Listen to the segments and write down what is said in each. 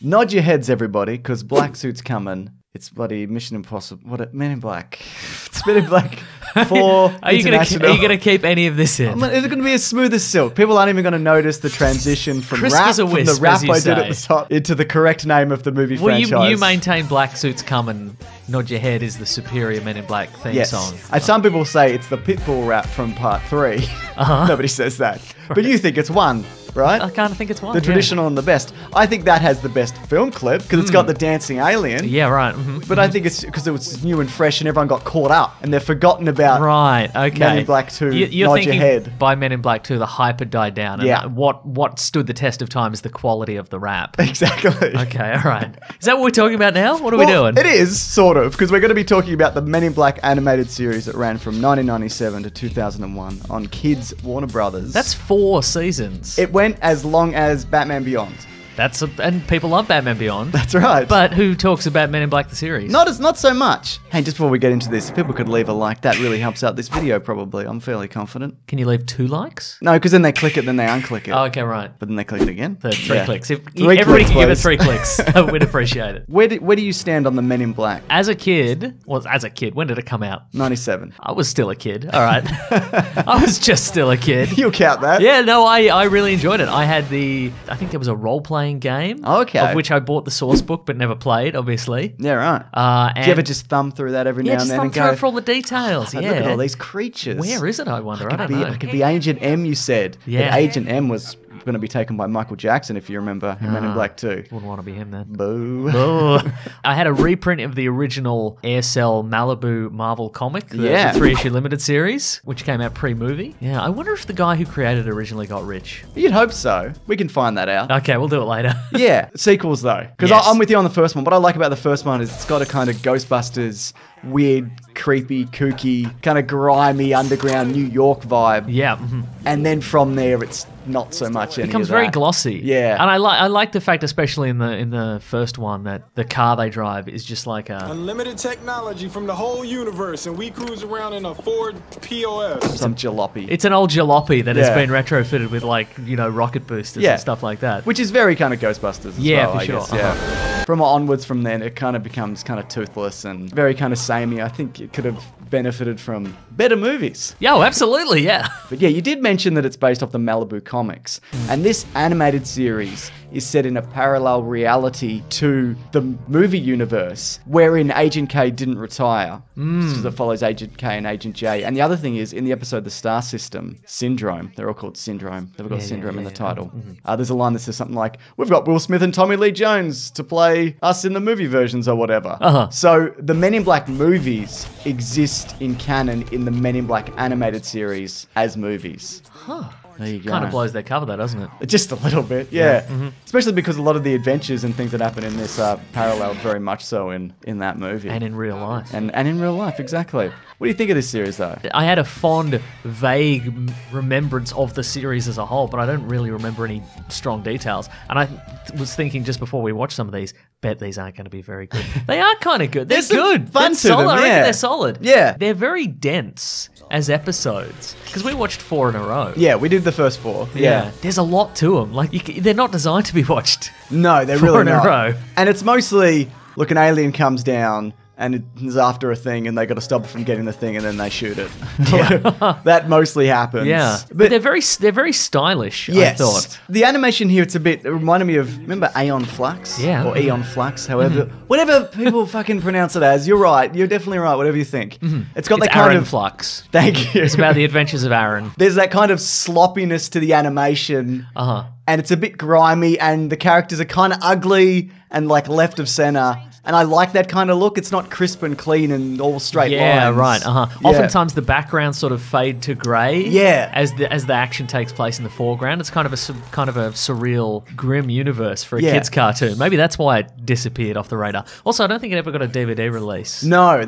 Nod your heads, everybody, because Black Suit's coming. It's bloody Mission Impossible. Men in Black. It's Men in Black 4 Are you International. going to keep any of this in? It's going to be as smooth as silk. People aren't even going to notice the transition from Crisp rap, as a from wisp, the rap as you I did at the say. top into the correct name of the movie franchise. Well, you maintain Black Suit's coming. Nod Your Head is the superior Men in Black theme song. And some people say it's the Pitbull rap from part 3. Nobody says that. But you think it's 1, right? I kind of think it's 1. The traditional and the best. I think that has the best film clip because it's got the dancing alien. Yeah, right. But I think it's because it was new and fresh and everyone got caught up and they've forgotten about Right, okay. Men in Black 2, You're Nod thinking Your Head. by Men in Black 2, the hype had died down. And Yeah. what stood the test of time is the quality of the rap. Exactly. Okay, all right. Is that what we're talking about now? What are we doing? It is, sort of, because we're going to be talking about the Men in Black animated series that ran from 1997 to 2001 on Kids Warner Brothers. That's 4 seasons. It went as long as Batman Beyond. And people love Batman Beyond. That's right. But who talks about Men in Black the series? Not so much. Hey, just before we get into this, if people could leave a like, that really helps out this video probably. I'm fairly confident. Can you leave 2 likes? No, because then they click it, then they unclick it. Oh, okay, right. But then they click it again. 3 clicks. If 3 everybody clicks, can give it please. 3 clicks, we'd appreciate it. Where do you stand on the Men in Black? As a kid, when did it come out? 97. I was still a kid. All right. I was just still a kid. You'll count that. Yeah, no, I really enjoyed it. I think there was a role-playing game. Okay. Of which I bought the source book but never played, obviously. Yeah, right. And Do you ever just thumb through that every now and just then thumb and through go, it for all the details. "Oh, Yeah. look at all these creatures. Where is it, I wonder? I don't Be- know. It could be Agent M, you said. Yeah. But Agent M was going to be taken by Michael Jackson, if you remember, in Men in Black 2. Wouldn't want to be him then. Boo. Oh. I had a reprint of the original Aircell Malibu Marvel comic, the 3-issue limited series, which came out pre-movie. Yeah, I wonder if the guy who created it originally got rich. You'd hope so. We can find that out. Okay, we'll do it later. Yeah, sequels though. Because Yes. I'm with you on the first one. What I like about the first one is it's got a kind of Ghostbusters, weird, creepy, kooky, kind of grimy, underground New York vibe. Yeah. And then from there, it's not so much any It becomes of very that. glossy. Yeah. And I like the fact, especially in the first one, that the car they drive is just like a... Unlimited technology from the whole universe, and we cruise around in a Ford POS. Some jalopy. It's an old jalopy that has Yeah. been retrofitted with, like, rocket boosters and stuff like that. Which is very kind of Ghostbusters as Yeah, well, for I sure. guess. Yeah. From onwards from then, it kind of becomes kind of toothless and very kind of samey. I think it could have benefited from better movies. Yeah, oh, absolutely, yeah. But yeah, you did mention that it's based off the Malibu comics. And this animated series is set in a parallel reality to the movie universe, wherein Agent K didn't retire. So it follows Agent K and Agent J. And the other thing is, in the episode The Star System, Syndrome, they're all called Syndrome. They've got Syndrome in the title. There's a line that says something like, we've got Will Smith and Tommy Lee Jones to play us in the movie versions or whatever. So the Men in Black movies exist in canon in the Men in Black animated series as movies. There you go. Kind of blows their cover, though, doesn't it? Just a little bit, yeah. Especially because a lot of the adventures and things that happen in this are paralleled very much so in that movie. And in real life. And in real life, exactly. What do you think of this series, though? I had a fond, vague remembrance of the series as a whole, but I don't really remember any strong details. And I was thinking just before we watched some of these, bet these aren't going to be very good. They are kind of good. They're There's some good. fun They're to solid. them, I reckon yeah. they're solid. Yeah. They're very dense as episodes because we watched 4 in a row. Yeah, we did the first 4. Yeah. There's a lot to them. Like they're not designed to be watched. No, they're 4 really in a not. row. And it's mostly, look, an alien comes down and it's after a thing and they got to stop it from getting the thing and then they shoot it. That mostly happens. Yeah, but they're very stylish. Yes. I thought. The animation here, it reminded me of, remember Aeon Flux? Yeah. Or Eon Flux, however. Whatever people fucking pronounce it as, you're right. You're definitely right, whatever you think. It's got that kind Aaron of... Flux. Thank you. It's about the adventures of Aaron. There's that kind of sloppiness to the animation. And it's a bit grimy and the characters are kind of ugly and like left of center. And I like that kind of look. It's not crisp and clean and all straight lines. Yeah, right. Yeah. Oftentimes the backgrounds sort of fade to grey. Yeah. As the action takes place in the foreground, it's kind of a surreal, grim universe for a kids' cartoon. Maybe that's why it disappeared off the radar. Also, I don't think it ever got a DVD release. No,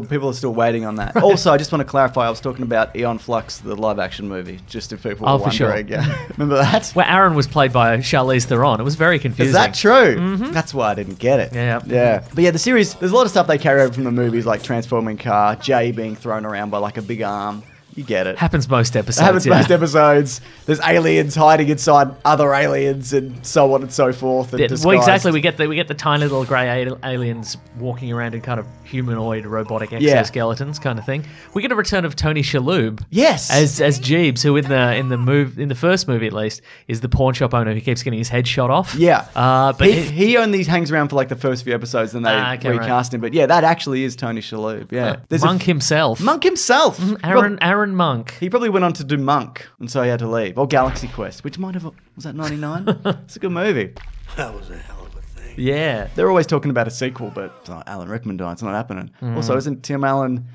people are still waiting on that. Also, I just want to clarify. I was talking about Eon Flux, the live-action movie. Just if people were for sure. wondering. Yeah. Remember that? Where Aaron was played by Charlize Theron. It was very confusing. Is that true? That's why I didn't get it. Yeah. Yeah. But yeah, the series, there's a lot of stuff they carry over from the movies, like transforming car, Jay being thrown around by like a big arm. You get it. Happens most It episodes. happens yeah. most episodes. There's aliens hiding inside other aliens and so on and so forth. And Yeah, disguised. well, exactly. We get the tiny little grey aliens walking around in kind of humanoid, robotic Yeah. exoskeletons kind of thing. We get a return of Tony Shalhoub. Yes. As Jeeves, who in the first movie at least is the pawn shop owner who keeps getting his head shot off. Yeah. But he only hangs around for like the first few episodes and they okay, recast him. But yeah, that actually is Tony Shalhoub. Yeah. There's Monk himself. Monk himself. Aaron Monk. He probably went on to do Monk, and so he had to leave. Or Galaxy Quest, which might have... Was that 99? It's a good movie. That was a hell of a thing. Yeah. They're always talking about a sequel, but Alan Rickman died. It's not happening. Also, isn't Tim Allen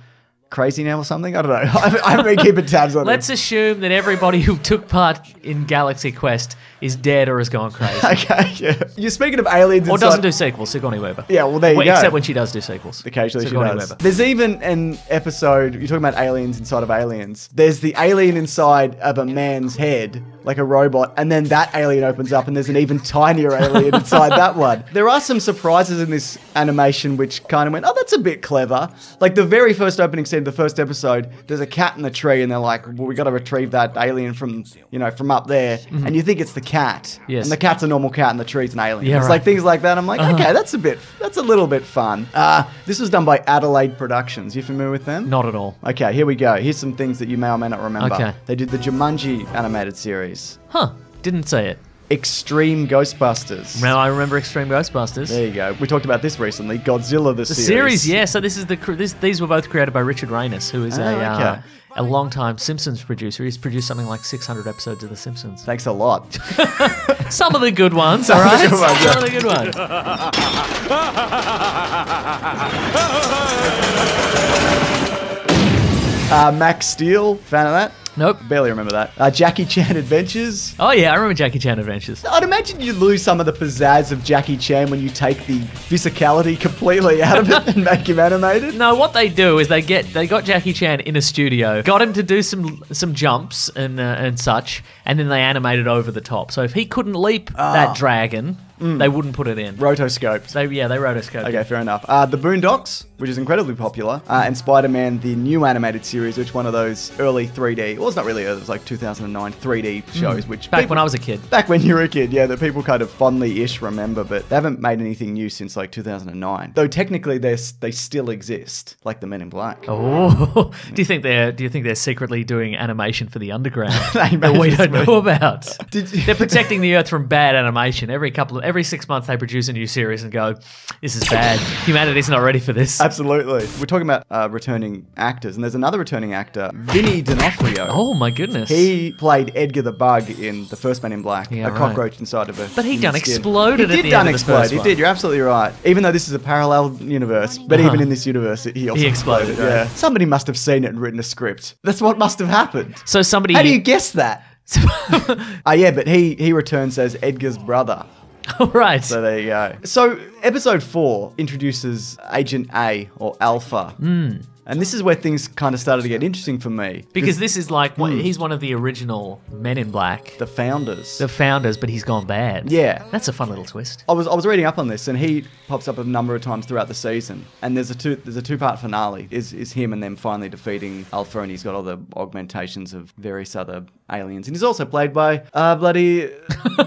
crazy now or something? I don't know. I haven't been keeping tabs on Let's it. assume that everybody who took part in Galaxy Quest is dead or has gone crazy. Okay, yeah. You're speaking of aliens Or inside... doesn't do sequels, Sigourney Weaver. Yeah, well, there you go. Except when she does do sequels. Occasionally Sigourney she does. Weaver. There's even an episode, you're talking about aliens inside of aliens. There's the alien inside of a man's head, like a robot, and then that alien opens up and there's an even tinier alien inside that one. There are some surprises in this animation which kind of went, oh, that's a bit clever. Like the very first opening scene of the first episode, there's a cat in the tree and they're like, well, we got to retrieve that alien from up there. And you think it's the cat. Yes. And the cat's a normal cat and the tree's an alien. Yeah, It's right. like things like that. I'm like, okay, that's a little bit fun. This was done by Adelaide Productions. You familiar with them? Not at all. Okay, here we go. Here's some things that you may or may not remember. Okay. They did the Jumanji animated series. Huh. Didn't say it. Extreme Ghostbusters. Now I remember Extreme Ghostbusters. There you go. We talked about this recently. Godzilla the The series, yeah. So this is these were both created by Richard Reynos, who is okay. a long-time Simpsons producer. He's produced something like 600 episodes of The Simpsons. Thanks a lot. Some of the good ones, all right? good ones, Some of the good ones. Max Steel, fan of that? Nope. Barely remember that. Jackie Chan Adventures. Oh, yeah, I remember Jackie Chan Adventures. I'd imagine you lose some of the pizzazz of Jackie Chan when you take the physicality completely out of it and make him animated. No, what they do is they got Jackie Chan in a studio, got him to do some jumps and such, and then they animated over the top. So if he couldn't leap that dragon, they wouldn't put it in. Rotoscoped. They rotoscoped. Okay, fair enough. The Boondocks, which is incredibly popular, and Spider-Man, the new animated series, which one of those early 3D, well, it's not really early, it was like 2009 3D shows, which Back when I was a kid. Back when you were a kid, yeah, that people kind of fondly-ish remember, but they haven't made anything new since like 2009. Though technically they still exist, like the Men in Black. Oh, do you think they're secretly doing animation for the underground They that we may don't just know about? Did- They're protecting the Earth from bad animation. Every 6 months they produce a new series and go, "This is bad. Humanity's not ready for this." Absolutely. We're talking about returning actors, and there's another returning actor, Vinny D'Onofrio. Oh my goodness! He played Edgar the Bug in the first Men in Black, Yeah, a right. cockroach inside of a. But he done human skin. exploded He at did the done end of the explode. first He one. did. You're absolutely right. Even though this is a parallel universe, but even in this universe, he also He exploded, right. Yeah. Somebody must have seen it and written a script. That's what must have happened. So somebody. How do you guess that? Yeah, but he returns as Edgar's brother. Right. So there you go. So episode 4 introduces Agent A, or Alpha. And this is where things kind of started to get interesting for me. Because this is like he's one of the original Men in Black, The founders. the founders, but he's gone bad. Yeah. That's a fun little twist. I was reading up on this, and he pops up a number of times throughout the season. And there's a two-part finale. Is him and them finally defeating Alpha, and he's got all the augmentations of various other aliens. And he's also played by bloody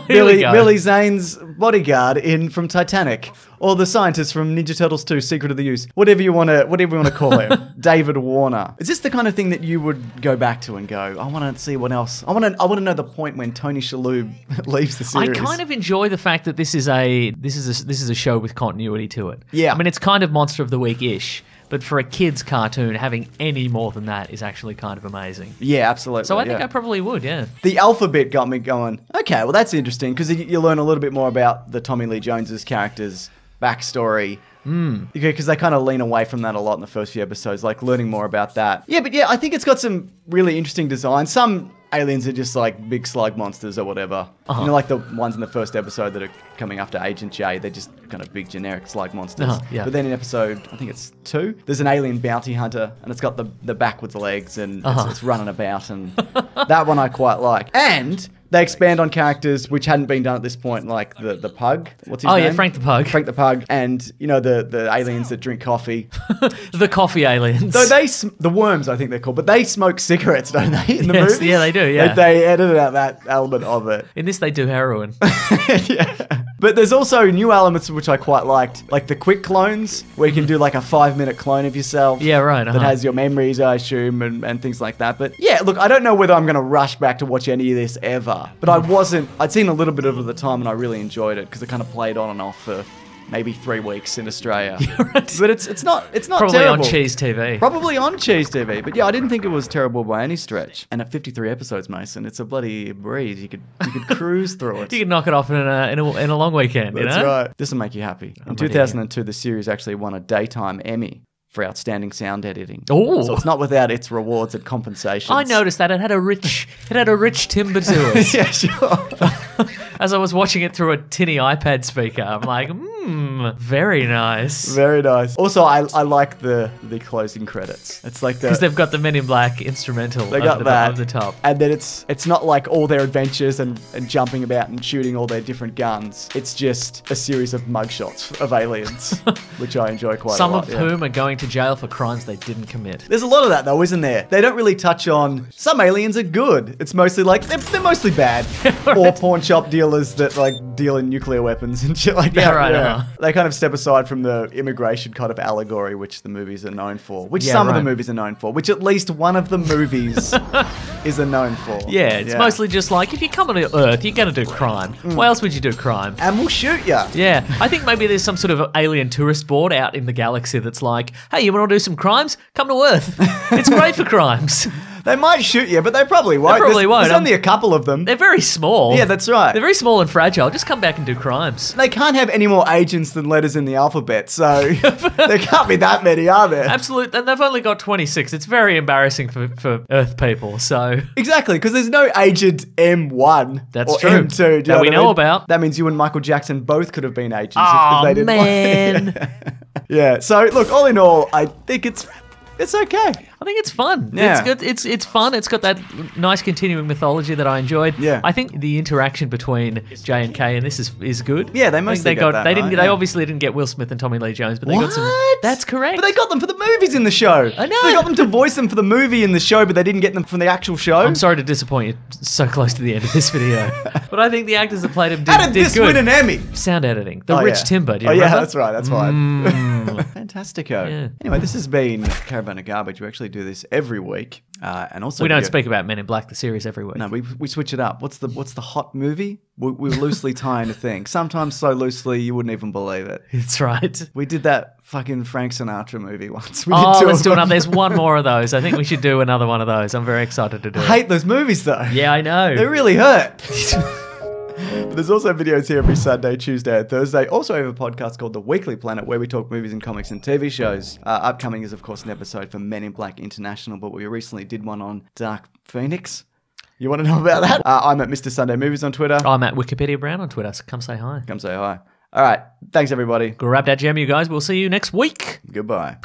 Billy Zane's bodyguard from Titanic, or the scientist from Ninja Turtles 2: Secret of the Use. Whatever you want to call him, David Warner. Is this the kind of thing that you would go back to and go, I want to see what else? I want to know the point when Tony Shalhoub leaves the I series. kind of enjoy the fact that this is a show with continuity to it. Yeah. I mean, it's kind of Monster of the Week-ish, but for a kid's cartoon, having any more than that is actually kind of amazing. Yeah, absolutely. So I think yeah. I probably would, yeah. The alpha bit got me going, okay, well, that's interesting, because you learn a little bit more about the Tommy Lee Jones's character's backstory. Because they kind of lean away from that a lot in the first few episodes, like learning more about that. Yeah, but yeah, I think it's got some really interesting design. Some aliens are just like big slug monsters or whatever. You know, like the ones in the first episode that are coming after Agent J, they're just kind of big generic slug monsters. Yeah. But then in episode, I think it's 2, there's an alien bounty hunter, and it's got the backwards legs, and it's running about, and that one I quite like. And They expand on characters which hadn't been done at this point, like the pug. What's his name? Yeah, Frank the Pug. Frank the Pug. And, you know, the aliens that drink coffee. The coffee aliens. So the worms, I think they're called, but they smoke cigarettes, don't they, in the Yes, movie? yeah, they do, yeah. They edited out that element of it. In this, they do heroin. Yeah. But there's also new elements which I quite liked, like the quick clones, where you can do like a 5-minute clone of yourself. Yeah, right. That has your memories, I assume, and things like that. But yeah, look, I don't know whether I'm going to rush back to watch any of this ever. But I'd seen a little bit of it at the time and I really enjoyed it because it kind of played on and off for maybe 3 weeks in Australia. Right. But it's not Probably terrible. on Cheese TV. Probably on Cheese TV. But yeah, I didn't think it was terrible by any stretch. And at 53 episodes, Mason, it's a bloody breeze. You could cruise through it. You can knock it off in a long weekend, That's you know? right. This will make you happy. In 2002, the series actually won a daytime Emmy for outstanding sound editing. Ooh. So it's not without its rewards and compensations. I noticed that it had a rich timbre to it. Yeah, sure. As I was watching it through a tinny iPad speaker, I'm like, very nice. Very nice. Also, I like the closing credits. It's like Because they've got the Men in Black instrumental they got that over the top. and then it's not like all their adventures and jumping about and shooting all their different guns. It's just a series of mugshots of aliens, which I enjoy quite a Some lot. of whom are going to jail for crimes they didn't commit. There's a lot of that though, isn't there? They don't really touch on some aliens are good. It's mostly like they're mostly bad, or pawn shop dealers that like deal in nuclear weapons and shit like that. Yeah, right, They kind of step aside from the immigration kind of allegory, which the movies are known for, which Yeah, some of the right. movies are known for, which at least one of the movies is known for. Yeah, it's mostly just like, if you come on Earth, you're going to do crime. Why else would you do crime? And we'll shoot ya. Yeah, I think maybe there's some sort of alien tourist board out in the galaxy that's like, hey, you want to do some crimes? Come to Earth. It's great for crimes. They might shoot you, but they probably won't. Won't. There's only a couple of them. They're very small. Yeah, that's right. They're very small and fragile. Just come back and do crimes. They can't have any more agents than letters in the alphabet, so there can't be that many, are there? Absolutely. And they've only got 26. It's very embarrassing for Earth people, so... Exactly, because there's no Agent M1 That's or true. M2. Do you That we what I know mean? about. That means you and Michael Jackson both could have been agents if Oh, they didn't man. Yeah, so look, all in all, I think it's okay. I think it's fun. Yeah. It's good. It's fun. It's got that nice continuing mythology that I enjoyed. Yeah. I think the interaction between J and K and this is good. Yeah, they I think mostly got. get that, They didn't. right? They Yeah. obviously didn't get Will Smith and Tommy Lee Jones, but they got some. What? That's correct. But they got them for the movies in the show. I know. So they got them to voice them for the movie in the show, but they didn't get them from the actual show. I'm sorry to disappoint you so close to the end of this video, but I think the actors that played him did, How did this good. win an Emmy? Sound editing, the Oh, rich yeah. timber. Do you Oh, remember? yeah, that's right. That's fine. Fantastico. Yeah. Anyway, this has been Caravan of Garbage. We actually do this every week. And also We don't speak about Men in Black, the series, every week. No, we switch it up. What's the hot movie? We loosely tie in a thing. Sometimes so loosely you wouldn't even believe it. That's right. We did that fucking Frank Sinatra movie once. We Oh, did two let's of do them. another. There's one more of those. I think we should do another one of those. I'm very excited to do I it. hate those movies though. Yeah, I know. They really hurt. But there's also videos here every Sunday, Tuesday, and Thursday. Also, I have a podcast called The Weekly Planet where we talk movies and comics and TV shows. Upcoming is, of course, an episode for Men in Black International, but we recently did one on Dark Phoenix. You want to know about that? I'm at Mr. Sunday Movies on Twitter. I'm at Wikipedia Brown on Twitter, so come say hi. Come say hi. All right. Thanks, everybody. Grab that gem, you guys. We'll see you next week. Goodbye.